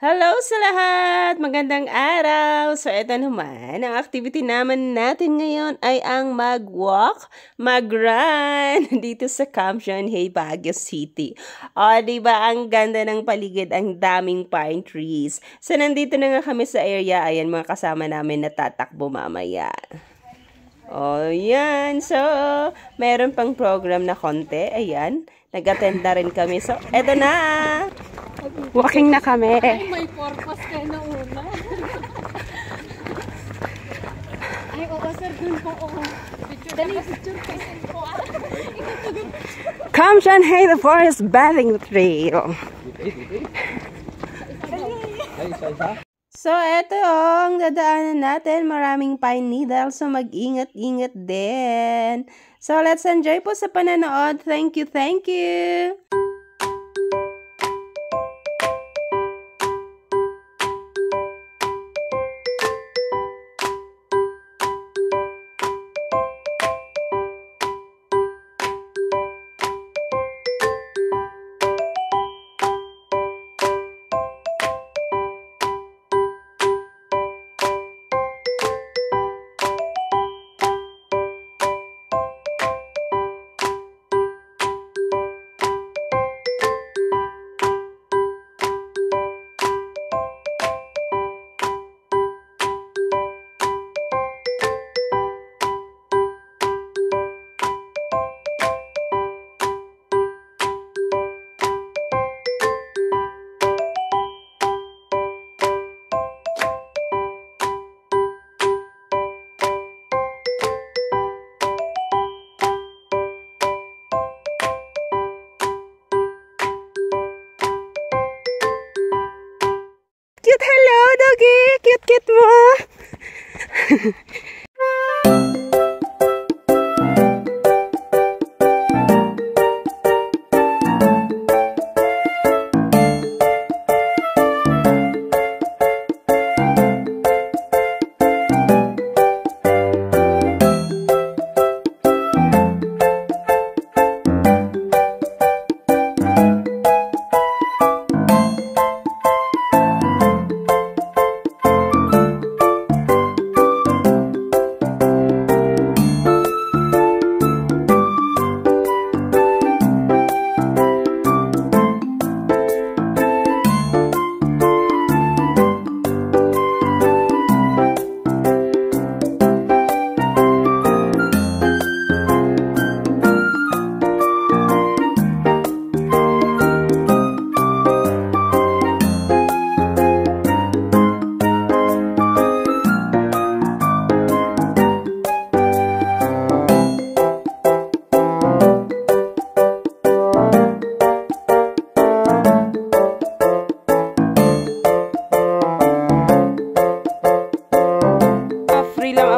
Hello sa lahat! Magandang araw! So, eto naman, ang activity naman natin ngayon ay ang mag-walk, mag-run dito sa Camp John-Hay, Baguio City. O, diba, ang ganda ng paligid, ang daming pine trees. So, nandito na nga kami sa area. Ayan, mga kasama namin na tatakbo mamaya. O, yan. So, meron pang program na konti. Ayan, nag-attend na rin kami. So, eto na! Walking na kami. Ay, may purpose kayo na una. Ay, oo, sir, dun po. Dali, picture po. Camp John-Hay, the forest bathing trail. So, eto ang dadaanan natin. Maraming pine needles. So, mag-ingat-ingat din. So, let's enjoy po sa pananood. Thank you, thank you. Cute, hello, doggy! Cute mo!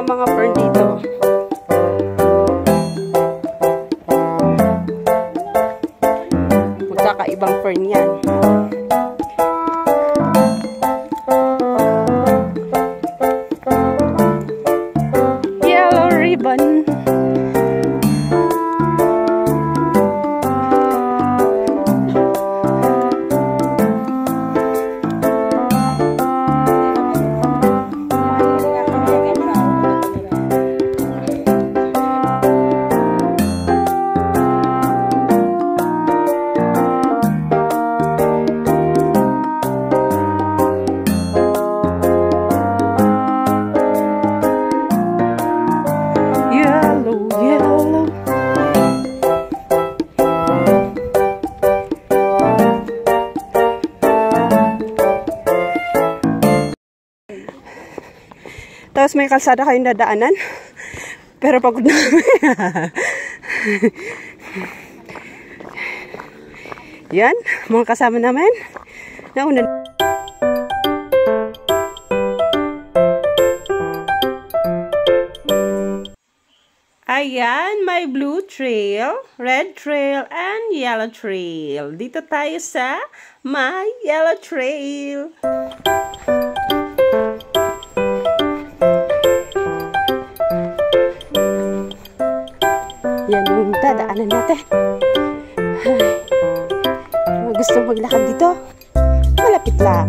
Mga fern dito. Magkakaibang fern yan. Yellow ribbon. Tapos may kalsada kayong dadaanan. Pero pagod na. Yan, mga kasama namin. Nauna. Ayan, may blue trail, red trail, and yellow trail. Dito tayo sa may yellow trail. Yan yung dadaanan natin. Ay, gusto maglakad dito? Malapit lang.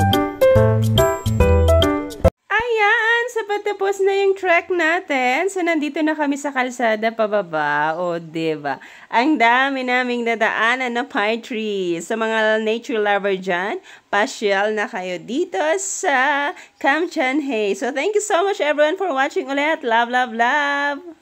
Ayan, sa patapos na yung trek natin. So, nandito na kami sa kalsada pababa. O, diba? Ang dami naming nadaanan na pine trees. Sa mga nature lover dyan, pasyal na kayo dito sa Kam Chan Hay. So, thank you so much everyone for watching ulit. Love, love, love!